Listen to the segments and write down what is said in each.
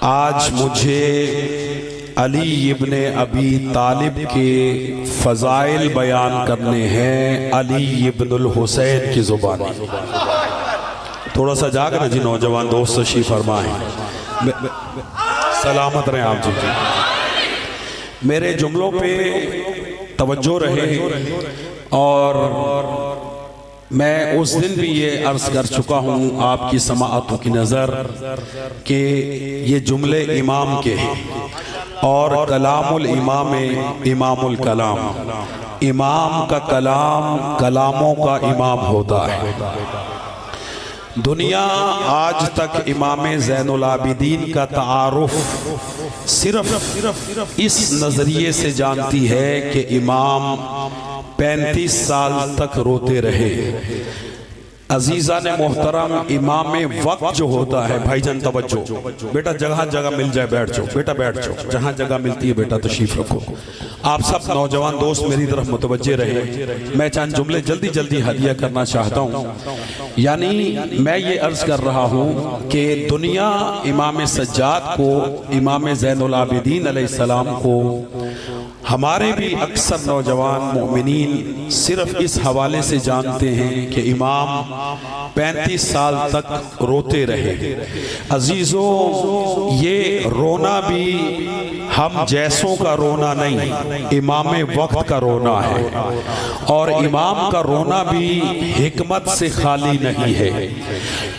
आज मुझे अली इब्ने अबी तालिब के फ़ज़ाइल बयान करने हैं अली इब्नुल हुसैन की ज़ुबानी। थोड़ा सा जाग ना जी नौजवान दोस्त तशरीफ़ फरमाएं। सलामत रहें आप जी। मेरे जुमलों पे तवज्जो रहे। और मैं उस दिन भी ये अर्ज़ कर चुका हूँ आपकी समाअतों की नज़र कि ये जुमले इमाम के हैं और कलामुल इमाम इमामुल कलाम, इमाम का कलाम कलामों का इमाम होता है। दुनिया आज तक इमाम ज़ैनुल आबिदीन का तारुफ सिर्फ इस नज़रिए से जानती है कि इमाम 35 साल तक रोते रहे। अजीज़ा ने मोहतरम इमाम वक्त जो होता है, भाईजान तवज्जो, बेटा जगह जगह मिल जाए बैठ जाओ, बेटा बैठ जाओ, जहाँ जगह मिलती है बेटा तशरीफ रखो। आप सब नौजवान दोस्त मेरी तरफ मुतवज्जे रहे। मैं चंद जुमले जल्दी जल्दी हदिया करना चाहता हूँ। यानी मैं ये अर्ज़ कर रहा हूँ कि दुनिया इमाम सज्जाद को, इमाम ज़ैनुल आबिदीन अलैहिस्सलाम को, हमारे भी अक्सर नौजवान मोमिनीन सिर्फ इस हवाले से जानते हैं कि इमाम 35 साल तक रोते रहे। अजीज़ों, ये रोना भी हम जैसों का रोना नहीं, इमाम वक्त का रोना है। और इमाम का रोना भी हिकमत से खाली नहीं है।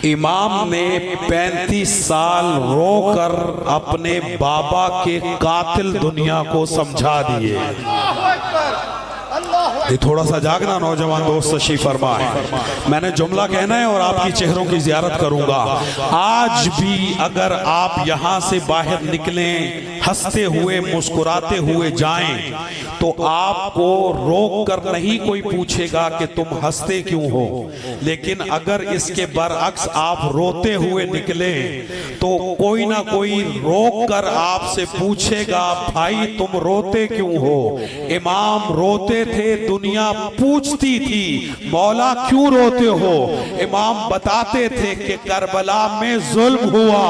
इमाम ने 35 साल रोकर अपने बाबा के कातिल दुनिया को समझा दिए। ये थोड़ा सा जागना नौजवान दोस्त तशरीफ फरमाएं। मैंने जुमला कहना है और आपकी चेहरों की जियारत करूंगा। आज भी अगर आप यहां से बाहर निकलें हंसते हुए मुस्कुराते हुए जाएं तो आपको रोक कर नहीं कोई पूछेगा कि तुम हंसते क्यों हो। लेकिन अगर इसके बरअक्स आप रोते हुए निकले तो कोई ना कोई रोक कर आपसे पूछेगा भाई तुम रोते क्यों हो। इमाम रोते थे, दुनिया पूछती थी मौला क्यों रोते हो। इमाम बताते थे कि करबला में जुल्म हुआ,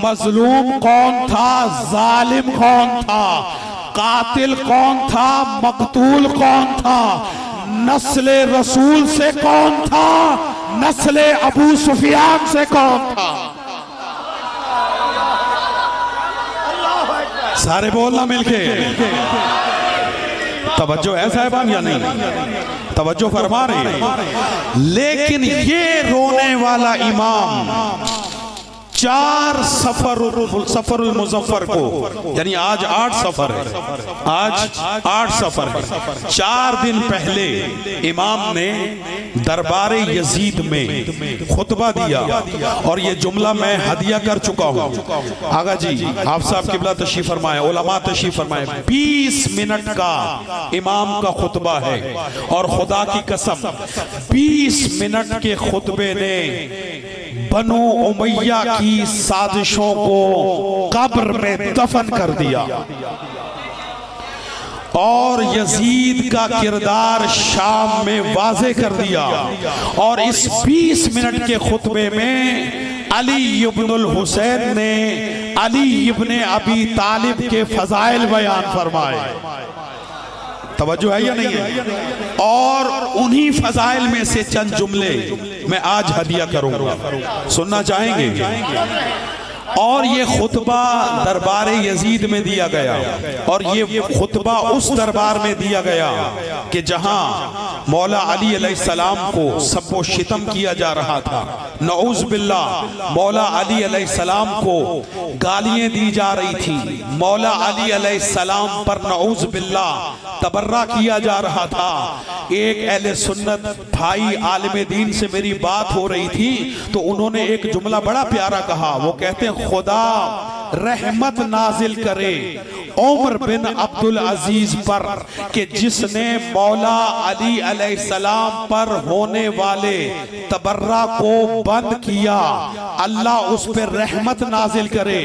मजलूम कौन था, जालिम कौन था, कातिल कौन था, मकतूल कौन था, नस्ले रसूल से कौन था, नस्ले अबू सुफियान से कौन था। सारे बोलना मिलके। तवज्जो है साहिबान या नहीं? तवज्जो फरमा रहे हैं। लेकिन ये रोने वाला इमाम 4 सफरुल मुज़फ़्फ़र को, यानी आज 8 सफर है, आज 8 सफर है, 4 दिन पहले इमाम ने दरबारे यजीद में खुतबा दिया। और ये जुमला मैं हदिया कर चुका हूँ। आगा जी आप साहब किबला तशरीफ फरमाए, उलमा तशरीफ फरमाए। 20 मिनट का इमाम का खुतबा है और खुदा की कसम 20 मिनट के खुतबे ने बनो उमैया की साजिशों को कब्र में दफन कर दिया और यजीद का किरदार शाम में वाज़े कर दिया। और इस 20 मिनट के खुतबे में अली इब्नुल हुसैन ने अली इब्ने अबी तालिब के फ़ज़ाइल बयान फरमाए। तवज्जो है या नहीं है? और उन्हीं फ़ज़ाइल में से चंद जुमले मैं आज हदिया करूंगा, सुनना चाहेंगे? और ये खुतबा दरबार यजीद में दिया गया और ये खुतबा उस दरबार में दिया गया कि जहां मौला अली अलैहिस्सलाम को सबो शितम किया जा रहा था। नऊज़ बिल्लाह, मौला अली अलैहिस्सलाम को गालियां दी जा रही थी। मौला अली अलैहिस्सलाम पर नऊज़ बिल्लाह तबर्रा किया जा रहा था। एक अहले सुन्नत भाई आलिम दीन से मेरी बात हो रही थी तो उन्होंने एक जुमला बड़ा प्यारा कहा। वो कहते हैं खुदा रहमत नाजिल करे उमर बिन अब्दुल अजीज पर कि जिसने मौला अली अलैहिस्सलाम पर होने वाले तबर्रा को बंद किया, अल्लाह उस पर रहमत नाजिल करे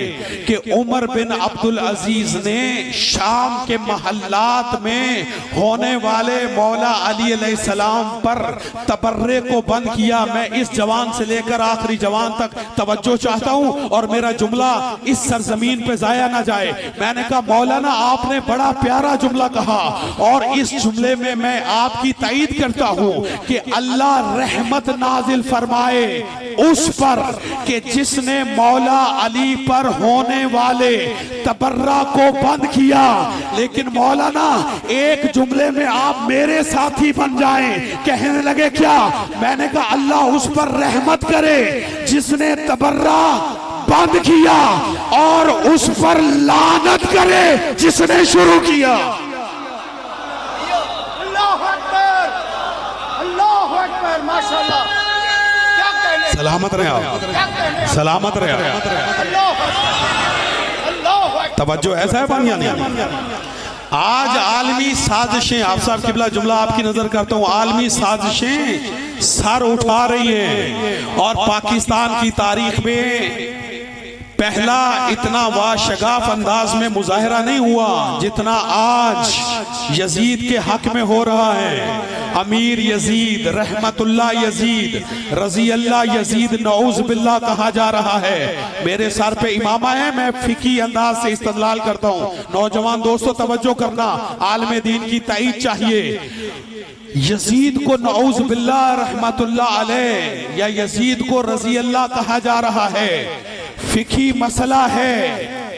कि उमर बिन अब्दुल अजीज ने शाम के महल्लात में होने वाले मौला अली अलैहिस्सलाम पर तबर्रे को बंद किया। मैं इस जवान से लेकर आखिरी जवान तक तवज्जो चाहता हूं और मेरा जुमला इस सरजमीन पे जाया ना जाए। मैंने कहा मौलाना आपने बड़ा प्यारा जुमला कहा और इस जुमले में मैं आपकी ताईद करता हूं कि अल्लाह रहमत नाजिल फरमाए उस पर कि जिसने मौला अली पर होने वाले तबर्रा को बंद किया। लेकिन मौलाना एक जुमले में आप मेरे साथी बन जाएं। कहने लगे क्या? मैंने कहा अल्लाह उस पर रहमत करे जिसने तबर्रा बंद किया और उस पर लानत करे जिसने शुरू किया। अल्लाह अकबर, अल्लाह अकबर, माशाअल्लाह। क्या कहने, सलामत रहे आप, सलामत रहे आप। तवज्जो ऐसा है बानिया नहीं। आज आलमी साजिशें, आप साहब किबला जुमला आपकी नजर करता हूं, आलमी साजिशें सर उठा रही हैं और पाकिस्तान की तारीख में पहला इतना वाशगाफ अंदाज में मुजाहिरा नहीं हुआ जितना आज यजीद के हक में हो रहा है। अमीर यजीद, रहमतुल्लाह यजीद, रजी अल्लाह यजीद नऊज बिल्लाह कहा जा रहा है। मेरे सर पे इमामा है, मैं फिकी अंदाज से इस्तदलाल करता हूँ। नौजवान दोस्तों तवज्जो करना, आलम दीन की ताईद चाहिए। यजीद को नऊज बिल्लाह रहमतुल्लाह अलैह या यजीद को रजी अल्लाह कहा जा रहा है। फिकी मसला है,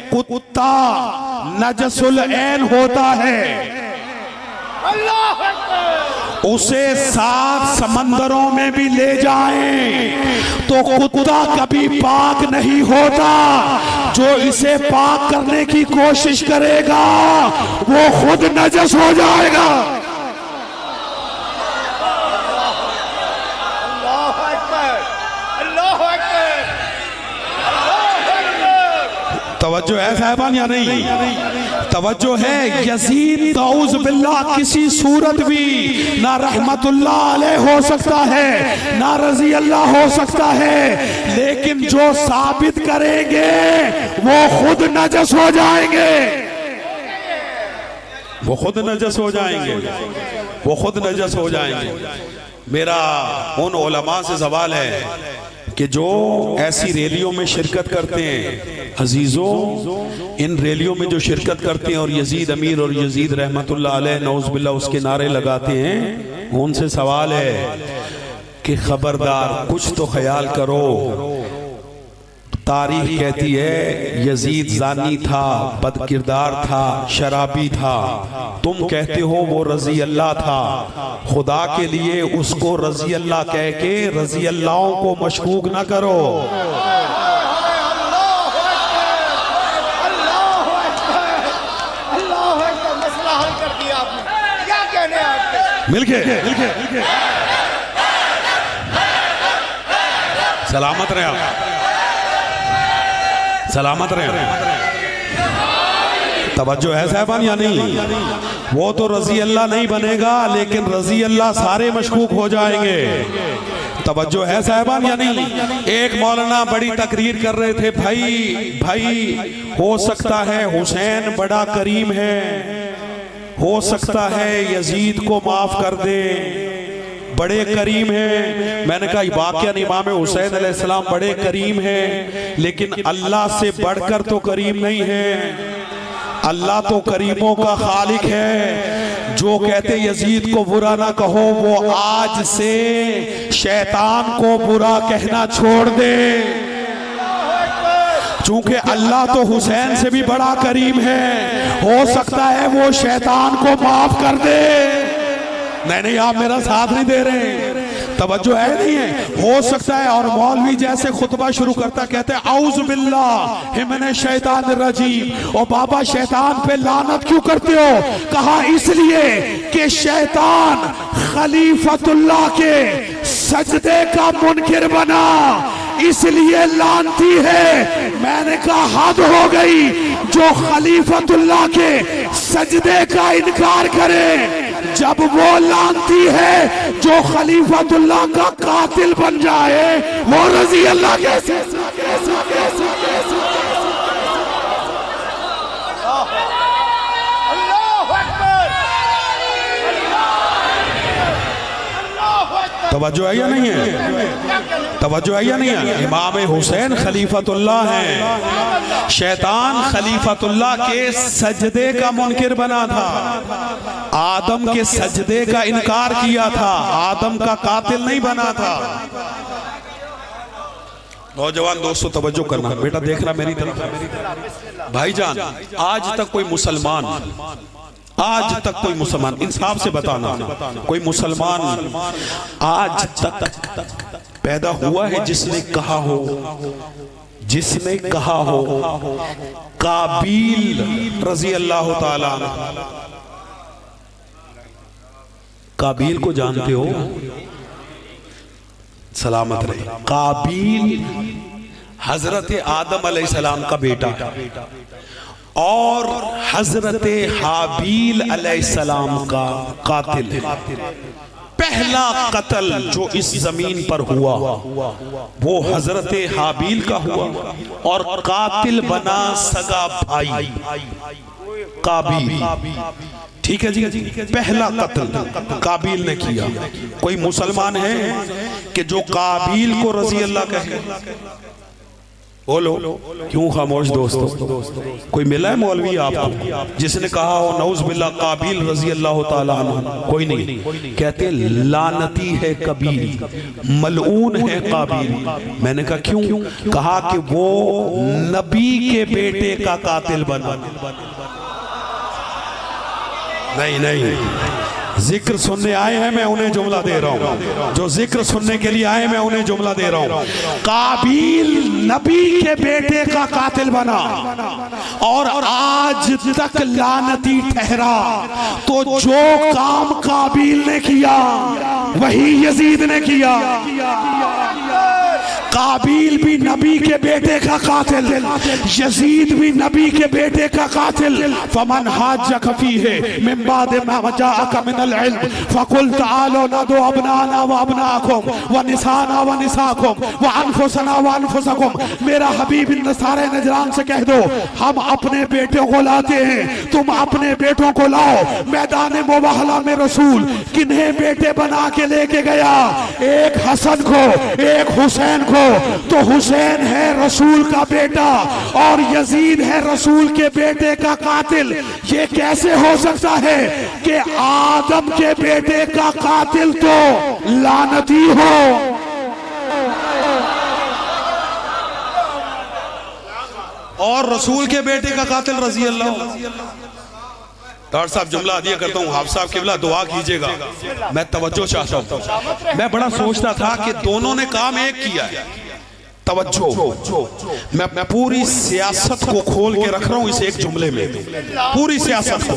कुत्ता नजसुल ऐन होता है, उसे 7 समंदरों में भी ले जाएं तो कुत्ता कभी पाक नहीं होता। जो इसे पाक करने की कोशिश करेगा वो खुद नजस हो जाएगा। तवज्जो है साहबान या नहीं? तवज्जो है। यजीद नऊज़ बिल्लाह किसी सूरत भी ना रहमतुल्लाह अलैह हो सकता है ना रजी अल्लाह हो सकता है, लेकिन जो साबित करेंगे वो खुद नजस हो जाएंगे, वो खुद नजस हो जाएंगे, वो खुद नजस हो जाएंगे। मेरा उन उलमा से सवाल है कि जो ऐसी रैलियों में शिरकत करते हैं, अजीजों इन रैलियों में जो शिरकत करते हैं और यजीद अमीर और यजीद रहमतुल्लाह अलैह नऊज़ बिल्लाह उसके नारे लगाते हैं, उनसे सवाल है कि खबरदार कुछ तो ख्याल करो। तारीख कहती है यजीद जानी था, बदकिरदार था, शराबी था। तुम कहते हो वो रजी अल्लाह था। खुदा के लिए उसको रजी अल्लाह कह के रजी अल्लाहों को मशकूक ना करो। मिलके सलामत रहे आप, सलामत रहे। तवज्जो है साहबान या नहीं? वो तो रजी अल्लाह नहीं बनेगा लेकिन रजी अल्लाह सारे मशकूक हो जाएंगे। तवज्जो है साहबान या नहीं? एक मौलाना बड़ी तकरीर कर रहे थे, भाई हो सकता है हुसैन बड़ा करीम है, हो सकता है यजीद को माफ कर दे, बड़े करीम है। मैंने कहा वाकया इमाम हुसैन अलैहिस्सलाम बड़े करीम है, लेकिन अल्लाह से बढ़कर तो करीम नहीं है। अल्लाह तो करीमों का खालिक है। जो कहते यजीद को बुरा ना कहो वो आज से शैतान को बुरा कहना छोड़ दे, चूंकि अल्लाह तो हुसैन से भी बड़ा करीम है। हो सकता है वो शैतान को माफ कर दे। नहीं, आप मेरा साथ नहीं दे रहे। तवज्जो है नहीं है? हो सकता है। और मौलवी जैसे खुतबा शुरू करता कहते हैं औज़ु बिल्लाह मिनश शैतानिर रजीम। और बाबा शैतान पे लानत क्यों करते हो? कहा इसलिए कि शैतान खलीफतुल्लाह के सजदे का मुनकिर बना, इसलिए लानती है। मैंने कहा हद हो गई। जो खलीफतुल्लाह के सजदे का इनकार करे, जब वो लानती है जो खलीफतुल्लाह का कातिल बन जाए, वो रजी अल्लाह कैसे। तवज्जो है या नहीं है? तवज्जो है या नहीं है? इमाम हुसैन खलीफतुल्लाह हैं। शैतान खलीफतुल्लाह के सजदे का मुनकिर बना था, आदम के सजदे का इनकार किया था, आदम का कातिल नहीं बना था। नौजवान दोस्तों तवज्जो करना, बेटा देखना मेरी तरफ। भाईजान, आज तक कोई मुसलमान, आज तक कोई मुसलमान, इंसाफ से बताना, कोई मुसलमान आज तक पैदा हुआ है जिसने कहा हो, जिसने कहा हो काबील रजी अल्लाह ताला, काबील को जानते हो, सलामत रहे, काबील हजरत आदम अलैहिस्सलाम का बेटा और हजरत हाबील अलैहिस्सलाम का कातिल है। पहला कत्ल जो इस जमीन पर हुआ वो हजरत हाबील का हुआ और कातिल बना सगा भाई काबील। ठीक है जी, पहला कत्ल काबील ने किया। कोई मुसलमान है कि जो काबील को रजी अल्लाह कहे? बोलो, क्यों खामोश दोस्तों? कोई मिला है मौलवी आपको जिसने कहा हो नऊज बिल्लाह काबील रजी अल्लाह ताला अन्हु? कोई नहीं। कहते लानती है कबील, मलऊन है काबील। मैंने कहा क्यों? कहा कि वो नबी के बेटे का कातिल बना। नहीं, जिक्र सुनने आए हैं, मैं उन्हें जुमला दे रहा हूं। जो जिक्र सुनने के लिए आए मैं उन्हें जुमला दे रहा हूं। काबील नबी के बेटे का कातिल बना और आज तक लानती ठहरा। तो जो काम काबील ने किया वही यजीद ने किया। काबील भी नबी के बेटे का कातिल, यजीद भी नबी के बेटे का कातिल। फमन हाज्जक फीहि मिन बाद मा जाअक मिनल इल्म फकुल तालो नदु अबनाना व अबनाकुम व निसाना व निसाकुम व अनफुसना व अनफुसकुम। मेरा हबीब इन सारे नजरान से कह दो हम अपने बेटों को लाते हैं, तुम अपने बेटों को लाओ। मैदान मुबाहला में रसूल किन्हें बेटे बना के लेके गया? एक हसन को, एक हुसैन को। तो हुसैन है रसूल का बेटा और यजीद है रसूल के बेटे का कातिल। ये कैसे हो सकता है कि आदम के बेटे का कातिल तो लानती हो और रसूल के बेटे का कातिल रजी अल्लाह। डॉक्टर साहब जुमला दिया करता हूँ, हाफ साहब किबला दुआ कीजिएगा, मैं तवज्जो चाहता हूँ। मैं बड़ा सोचता था कि दोनों ने काम एक किया है। तवज्जो, मैं पूरी सियासत को खोल के रख रहा हूँ इस एक जुमले में, पूरी सियासत को।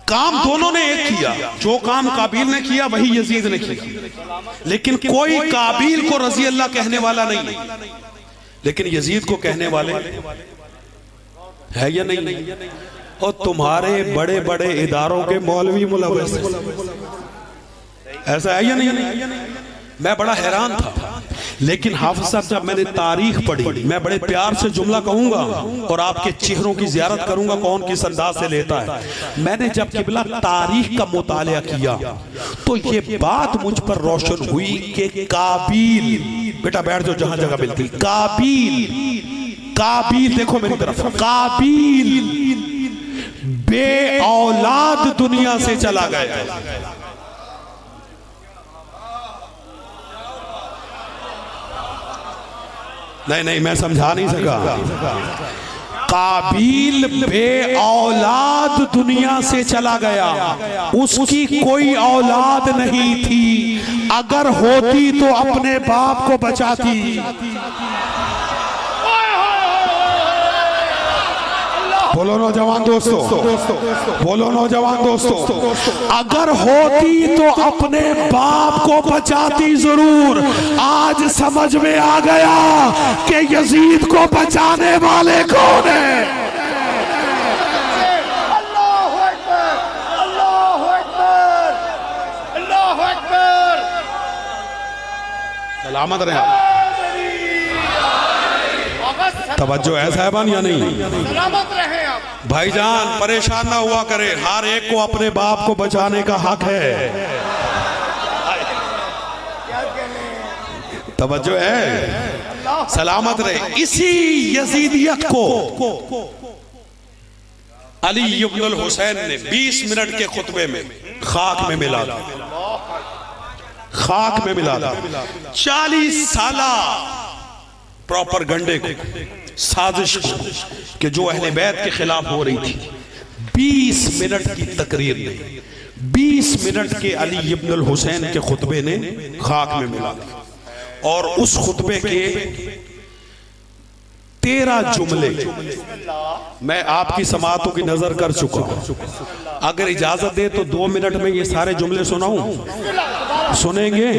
काम दोनों ने एक किया। जो काम काबील ने किया वही यजीद ने किया, लेकिन कोई काबील को रजी अल्लाह कहने वाला नहीं, लेकिन यजीद को कहने वाले है या नहीं? और तुम्हारे बड़े बड़े इदारों के मौलवी मुलव्वस ऐसा है या नहीं? मैं बड़ा हैरान था। लेकिन हाफिज साहब जब मैंने तारीख पढ़ी, मैं बड़े प्यार से जुमला कहूंगा और आपके चेहरों की जियारत करूंगा कौन किस अंदाज से लेता है। मैंने जब किबला तारीख का मुतालिया किया तो ये बात मुझ पर रोशन हुई कि काबील, बेटा बैठ जाओ जहां जगह मिलती, काबील देखो मेरी तरफ, काबील बे औलाद दुनिया से चला गया। नहीं, मैं समझा नहीं सका। काबील बे औलाद दुनिया से चला गया, उसकी कोई औलाद नहीं थी। अगर होती तो अपने बाप को बचाती। बोलो नौजवान दोस्तों, बोलो नौजवान दोस्तों, अगर होती तो अपने बाप को बचाती जरूर। आज समझ में आ गया कि यजीद को बचाने वाले कौन है। अल्लाहु अकबर, अल्लाहु अकबर, अल्लाहु अकबर। सलामत रहे। तवज्जो है साहबान या नहीं? सलामत रहे आप। भाईजान परेशान ना हुआ करे, हर एक को अपने बाप को बचाने का हक है। तवज्जो है, सलामत रहे। इसी यजीदियत को अली इब्नुल हुसैन ने 20 मिनट के खुतबे में खाक में मिला था, खाक में मिला था। 40 साला प्रोपेगेंडे को, साजिश को, कि जो अहले बैत के खिलाफ हो रही थी, 20 मिनट की तकरीर ने, 20 मिनट के अली इब्नुल हुसैन के खुतबे ने खाक में मिला था। और उस खुतबे के 13 जुमले मैं आपकी समातों की नजर कर चुका हूं। अगर इजाजत दे तो 2 मिनट में ये सारे जुमले सुनाऊं? सुनेंगे?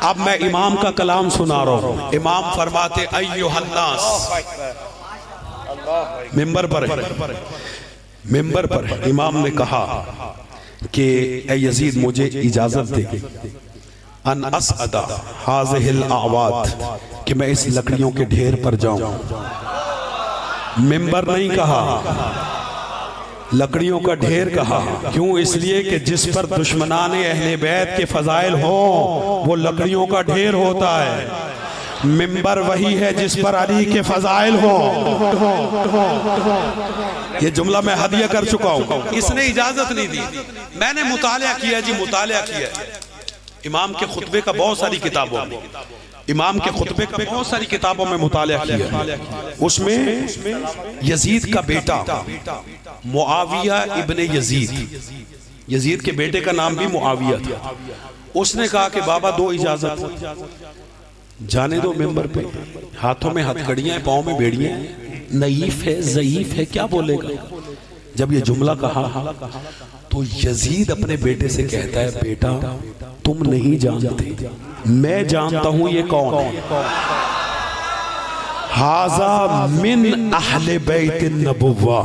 अब मैं इमाम का कलाम सुना रहा हूं। इमाम फरमाते अय्युहन्नास, मिंबर पर इमाम ने कहा कि ए यजीद मुझे इजाजत दे अन असअदा हाज़िहिल आवाद, कि मैं इस लकड़ियों के ढेर पर जाऊं। मिंबर नहीं कहा, लकड़ियों का ढेर कहा। क्यों? इसलिए कि जिस पर दुश्मनाने अहले बैत के फजाइल हो वो लकड़ियों का ढेर होता है। मिंबर वही है जिस पर अली के फजाइल हो। ये जुमला मैं हदिया कर चुका हूं। इसने इजाजत नहीं दी, मैंने मुतालिया किया जी, मुतालिया किया। इमाम के खुतबे का बहुत सारी किताबों में, इमाम के खुतबे का बहुत सारी किताबों में मुतालिया किया। उसमें यजीद का बेटा मुआविया इब्ने यजीद, यजीद के बेटे का नाम भी मुआविया था। उसने कहा कि बाबा दो इजाजत, जाने दो मिंबर पे, हाथों में हथकड़ियां, पाँव में बेड़ियां, नईफ है ज़ईफ है, क्या बोलेगा। जब ये जुमला कहा तो यजीद अपने बेटे से कहता है, बेटा तुम नहीं जानते, मैं जानता हूं ये कौन है। हाजा मिन अहले बैत नबुव्वा,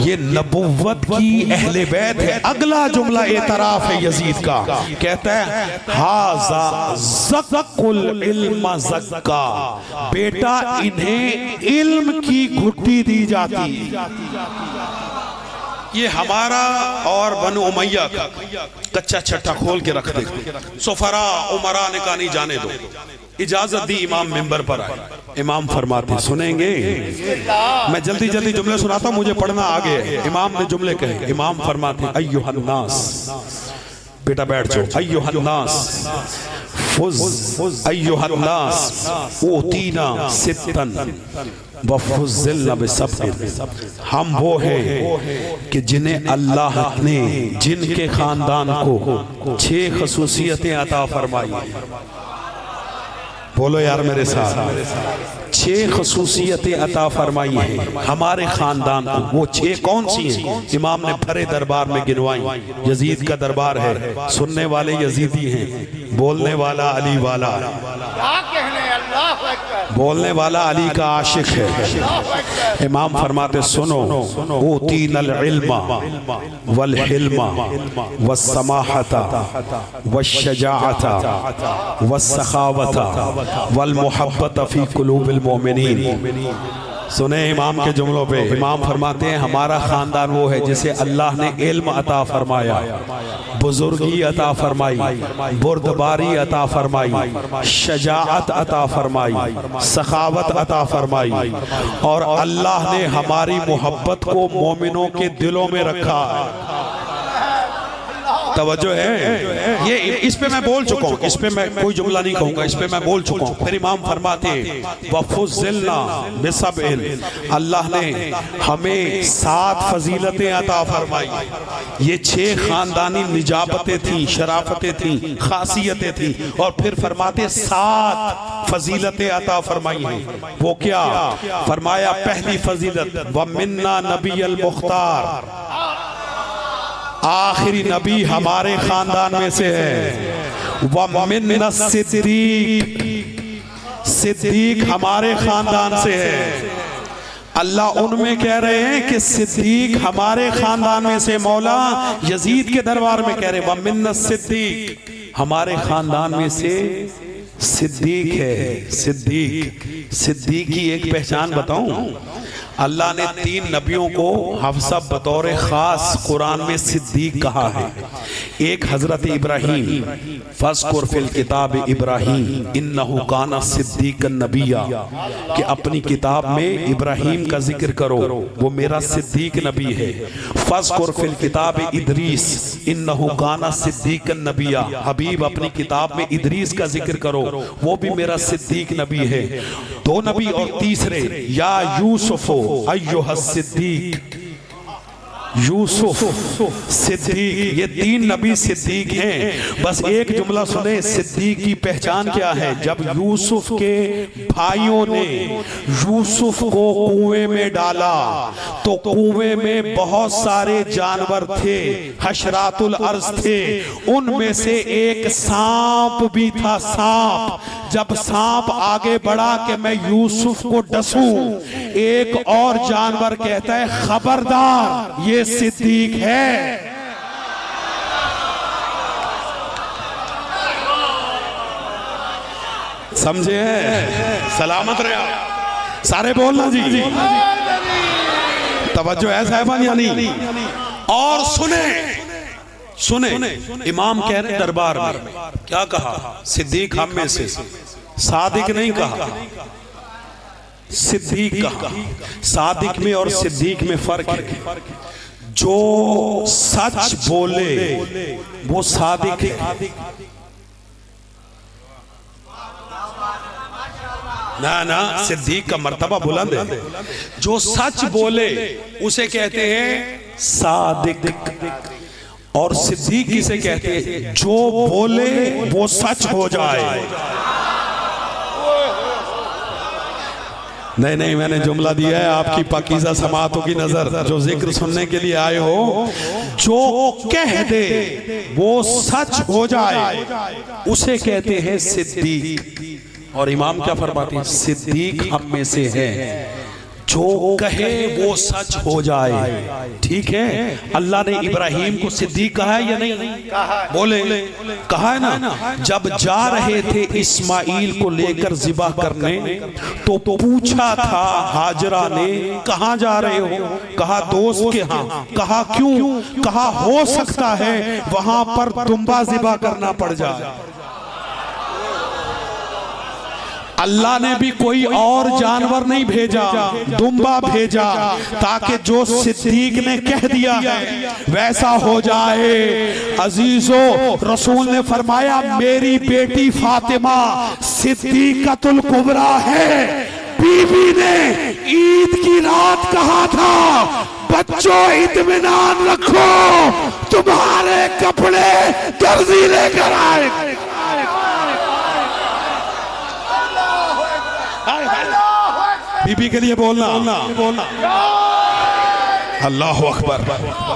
ये नबुव्वत की अहले बैत है। अगला जुमला एतराफ है यजीद का, कहता है हाजा ज़क्कुल इल्म ज़क्का, बेटा इन्हें इल्म की घुट्टी दी जाती। ये हमारा और बनु उमैया का कच्चा छट्टा खोल के रख दे। सुफरा उमरा ने कहा नहीं जाने दो, इजाजत दी। इमाम मिंबर पर आए, इमाम फरमाते, सुनेंगे? मैं जल्दी जल्दी जुमले सुनाता हूं, मुझे पढ़ना आगे है। इमाम ने जुमले कहे। इमाम फरमाते अय्युहन्नास, बेटा बैठ जाओ। अय्युहन्नास फुज, अय्युहन्नास ऊतीना सित्तन वफुज़िलना बिसब्र, हम वो हैं कि जिन्हें अल्लाह ने, जिनके खानदान को 6 खसूसियतें अता फरमाई। बोलो यार मेरे साथ, 6 खसूसियतें अता फरमाई हैं हमारे खानदान को। वो 6 कौन सी हैं? इमाम ने भरे दरबार में गिनवाई। यजीद का दरबार है, सुनने वाले यजीदी हैं, बोलने वाला अली वाला, बोलने वाला अली का आशिक है। इमाम फरमाते सुनो, ऊतीनल इल्मा वल हिल्मा वस्समाहता वश्शजाअता वस्सखावता वल मुहब्बत फी कुलूबिल मोमिनीन। सुने इमाम के जुमलों पे। इमाम फरमाते हैं हमारा खानदान वो है जिसे अल्लाह ने इल्म अता फरमाया, बुजुर्गी अता फरमाई, बुर्दबारी अता फरमाई, शजाअत अता फरमाई, सखावत अता फरमाई, और अल्लाह ने हमारी मोहब्बत को मोमिनों के दिलों में रखा। तवज्जो है। ये इस पे मैं बोल चुका हूँ, इस पे मैं कोई जुमला नहीं कहूंगा, इस पे मैं बोल चुका हूँ। फिर इमाम फरमाते वफुज़िलना बिसबइल, अल्लाह ने हमें 7 फजीलतें अता फरमाई। ये 6 खानदानी निजाबतें थी, शराफतें थी, खासियतें थी, और फिर फरमाते 7 फजीलतें अता फरमाई हैं। वो क्या? फरमाया पहली फजीलत व मिन्ना नबी अल मुख्तार, आखिरी नबी हमारे खानदान में से है। व मिन्ना सिद्दीक, सिद्दीक हमारे खानदान से है। अल्लाह उनमें कह रहे हैं कि सिद्दीक हमारे खानदान में से, मौला यजीद के दरबार में कह रहे व मिन्ना सिद्दीक, हमारे खानदान में से सिद्दीक है। सिद्दीक, सिद्दीक की एक पहचान बताऊं? अल्लाह ने 3 नबियों को हफ्सा बतौर खास कुरान में सिद्दीक कहा है। एक हजरत इब्राहीम, फज़कुर फिल किताब इब्राहीम इन्नहु काना सिद्दीकन नबिया, कि अपनी किताब में इब्राहीम का जिक्र करो, वो मेरा सिद्दीक नबी है। फज़कुर फिल किताब इदरीस इन्नहु काना सिद्दीकन नबिया, हबीब अपनी किताब में इदरीस का जिक्र करो, वो भी मेरा सिद्दीक नबी है। 2 नबी और तीसरे या यूसुफ अय्युहा सिद्दीक, यूसुफ सिद्दीक, ये 3 नबी सिद्दीक हैं। बस एक जुमला सुने, सिद्दीक की पहचान क्या है? जब यूसुफ के भाइयों ने यूसुफ को कुएं में डाला तो कुएं में बहुत सारे जानवर थे, हशरातुल अर्ज थे, उनमें से एक सांप भी था। सांप, जब सांप आगे बढ़ा कि मैं यूसुफ को डसूं, एक और जानवर कहता है खबरदार, ये सिद्दीक है। समझे? सलामत रहे आप सारे, बोलना जी। तवज्जो है साहिबान या नहीं? और सुने सुने, इमाम कह रहे दरबार में क्या कहा? सिद्दीक हम में से, सादिक नहीं कहा, सिद्दीक कहा। सादिक में और सिद्दीक में फर्क है। जो सच बोले वो सादिक है। ना ना, सिद्दीक का मर्तबा बुलंद है। जो सच बोले उसे कहते हैं सादिक, और सिद्दीक किसे कहते हैं? जो बोले वो सच हो जाए। नहीं नहीं, मैंने जुमला दिया है आपकी पाकीज़ा समातों की नजर, जो जिक्र सुनने के लिए आए हो। जो कह दे वो सच हो जाए उसे कहते हैं सिद्दीक। और इमाम क्या फरमाते हैं? सिद्दीक हम में से है, जो कहे वो सच हो जाए। ठीक है? अल्लाह ने इब्राहीम को सिद्दीक कहा है या नहीं? बोले, कहा है ना। जब जा रहे थे इस्माइल को लेकर ज़िबा करने तो पूछा था हाजरा ने, कहाँ जा रहे हो? कहा दोस्त के यहाँ। कहा क्यों? कहा हो सकता है वहां पर दुम्बा ज़िबा करना पड़ जाए। अल्लाह ने भी कोई और जानवर नहीं भेजा, दुम्बा भेजा, ताकि जो सिद्दीक ने कह दिया है वैसा हो जाए। अजीजो, रसूल ने फरमाया मेरी बेटी फातिमा सिद्दीकतुल कुबरा है। बीबी ने ईद की रात कहा था, बच्चों इत्मीनान रखो, तुम्हारे कपड़े दर्जी लेकर आए। बीबी के लिए बोलना, अल्लाह अकबर।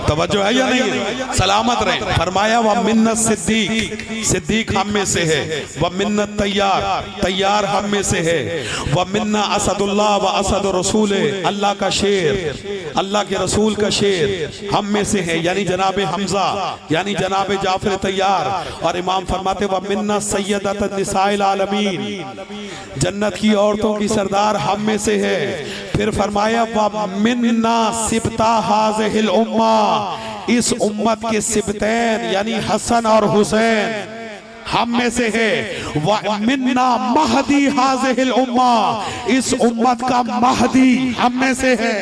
तवज्जो है या नहीं? सलामत रहे। फरमाया व मिन्नत सिद्दीक, सिद्दीक हम में से है। व मिन्नत तैयार, तैयार हम में से है। व मिन्ना असदुल्लाह व असद रसूल, अल्लाह का शेर, अल्लाह के रसूल का शेर हम में से है, यानी जनाब हमजा, यानी जनाब जाफर तैयार। और इमाम फरमाते व मिन्ना सय्यदत निसाइल आलमीन, जन्नत की औरतों की सरदार हम में से है। फिर फरमाया व मिन्ना सिबता हाज़िहिल उम्मा, इस उम्मत के सिबतैन यानी हसन और हुसैन हम में से है। व मिन्ना महदी हाज़िहिल उम्मा, इस उम्मत का महदी हम में से है।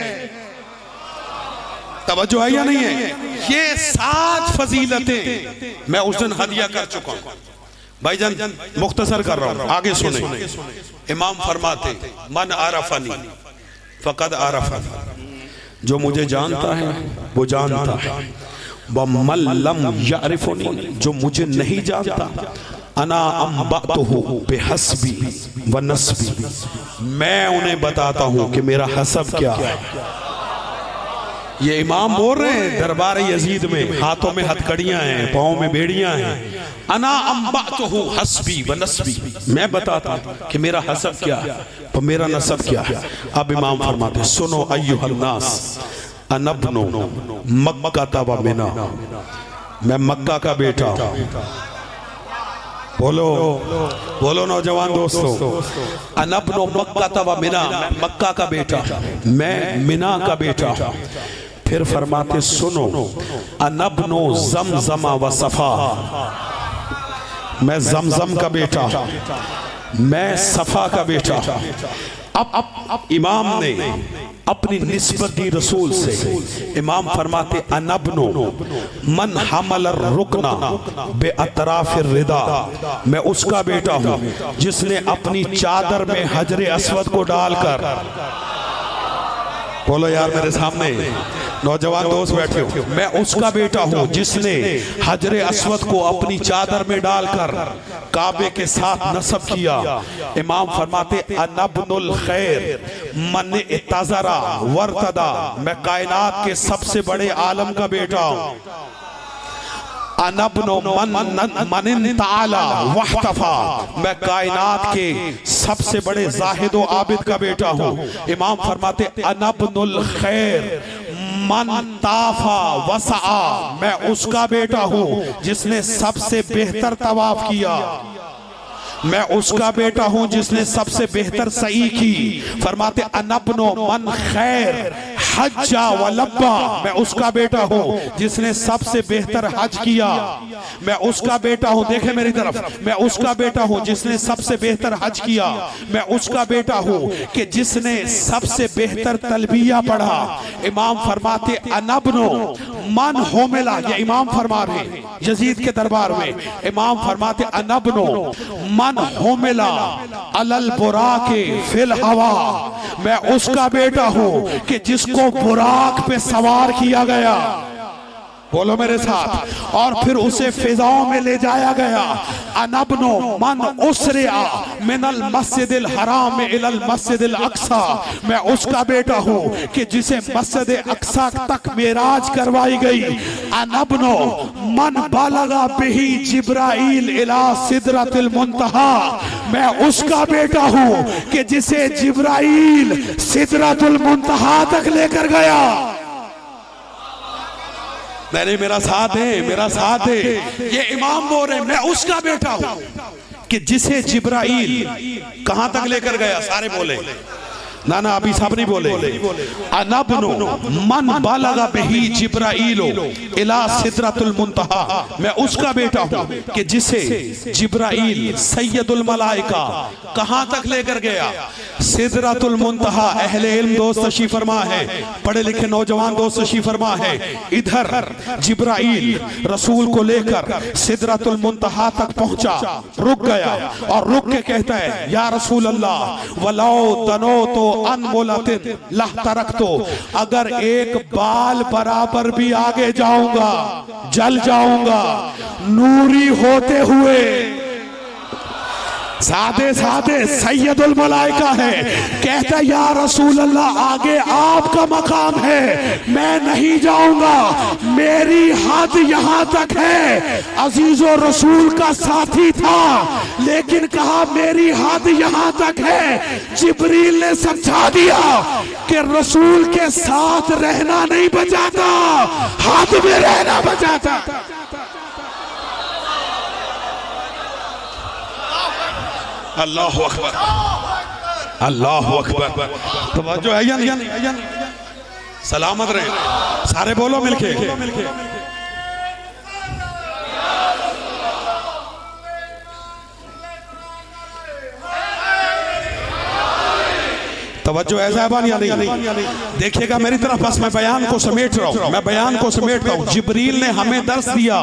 तवज्जो है या नहीं है? ये 7 फजीलतें मैं उस दिन हदिया कर चुका हूं। भाईजान मुख्तसर कर रहा हूं, आगे सुने। इमाम फरमाते मन आरफनी फकद आरफनी, जो मुझे जानता है वो जानता है। वमन लम यारिफुनी, जो मुझे नहीं जानता, अना अंबअतुहु बिहस्बी व नस्बी, मैं उन्हें बताता हूं कि मेरा हसब क्या है। ये इमाम बोल रहे हैं दरबार यजीद में, हाथों में हथकड़ियां हैं, पाँव में बेड़ियां हैं। अना अंबअतुहु हस्बी व नस्बी, मैं बताता कि मेरा हसब क्या है और मेरा नसब क्या है। अब इमाम फरमाते सुनो अय्युहन नास अनब्नु मक्का व मिना, मैं मक्का का बेटा हूं। बोलो बोलो नौजवान दोस्तों, अनब्नु मक्का व मिना, मैं मक्का का बेटा, मैं मिना का बेटा। फिर फरमाते सुनो अनब्नु जमजमा व सफा, मैं जमजम का बेटा, मैं सफा का बेटा। अब इमाम ने अपनी निस्बत दी रसूल से। इमाम फरमाते अनब्नु मन हमल रुकना बे अतराफ रिदा, मैं उसका बेटा हूं जिसने अपनी चादर में हजरे अस्वद को डालकर, बोलो यार मेरे सामने नौजवान दोस्त बैठे हो, मैं उसका बेटा हूं जिसने हजरे अस्वद को अपनी चादर में डालकर काबे के साथ नसब किया। इमाम फरमाते अनब्नुल खैर मन इतज़रा वर्तदा, मैं कायनात के सबसे बड़े आलम का बेटा हूं। अनब्नु मन ताला वहतफा, मैं कायनात के सबसे बड़े जाहिद व आबिद का बेटा हूं। इमाम फरमाते अनब्नुल खैर मन ताफा वसा, मैं उसका बेटा हूं जिसने सबसे बेहतर तवाफ किया। मैं उसका बेटा हूं जिसने सबसे बेहतर सही की। फरमाते अनब्नु मन खैर हज्जा व लब्बा, मैं उसका बेटा हूं जिसने सबसे बेहतर हज किया। मैं उसका बेटा हूं, देखे मेरी तरफ, मैं उसका बेटा हूं जिसने सबसे बेहतर हज किया। मैं उसका बेटा हूं कि जिसने सबसे बेहतर तलबिया पढ़ा। इमाम फरमाते अनब्नु मन होमिला, ये इमाम फरमा रहे यजीद के दरबार में। इमाम फरमाते अनब्नु मन होमिला अलल बुराके फिल हवा, मैं उसका बेटा हूं कि जिसको बुराक पे सवार किया गया, बोलो मेरे साथ, और फिर उसे फिजाओं में ले जाया गया। अनब्नु मन उसरिया मिनल मस्जिदिल हराम इलल मस्जिदिल अक्सा, मैं उसका बेटा हूं कि जिसे मस्जिद अक्सा तक मेराज करवाई गई। अनब्नु मन बालगा बिही जिब्राइल इला सिदरतिल मुंतहा, मैं उसका बेटा हूं कि जिसे जिब्राइल सिदरतुल मुंतहा तक लेकर गया। मैंने मेरा साथ है, मेरा साथ है। ये इमाम बोल रहे मैं उसका बेटा हूं कि जिसे जिब्राइल कहां तक लेकर गया। सारे बोले ना ना, अभी सब नहीं बोले। अनब्नु मन बालगा बिही जिब्राइल इला सिदरतुल मुंतहा, मैं उसका बेटा हूं कि जिसे जिब्राइल सैयदुल मलाइका कहां तक लेकर गया। सिदरतुल मुंतहा, अहले इल्म दोस्त तशरीफ फरमा है, पढ़े लिखे नौजवान दोस्त तशरीफ फरमा है। इधर जिब्राइल रसूल को लेकर सिदरतुल मुंतहा तक पहुंचा, रुक गया और रुक के कहता है या रसूल अल्लाह वलाओ तनो तो अनमोलातिन लह तरक, तो अगर एक बाल बराबर भी आगे जाऊंगा जल जाऊंगा। नूरी होते हुए सादे सादे सैयदुल मलाइका है, कहता या रसूल अल्लाह आगे आपका मकाम है, मैं नहीं जाऊंगा, मेरी हद यहां तक है। अजीजो रसूल का साथी था लेकिन कहा मेरी हद यहां तक है। जिब्रील ने समझा दिया कि रसूल के साथ रहना नहीं बचाता, हद में रहना बचाता। अल्लाह अकबर, अल्लाह अकबर। तवज्जो है या नहीं? सलामत रहे सारे, बोलो मिलके। तवज्जो है साहबान या नहीं? देखिएगा मेरी तरफ, बस मैं बयान को समेट रहा हूँ, मैं बयान को समेट रहा हूँ। जिब्रील ने हमें दर्स दिया।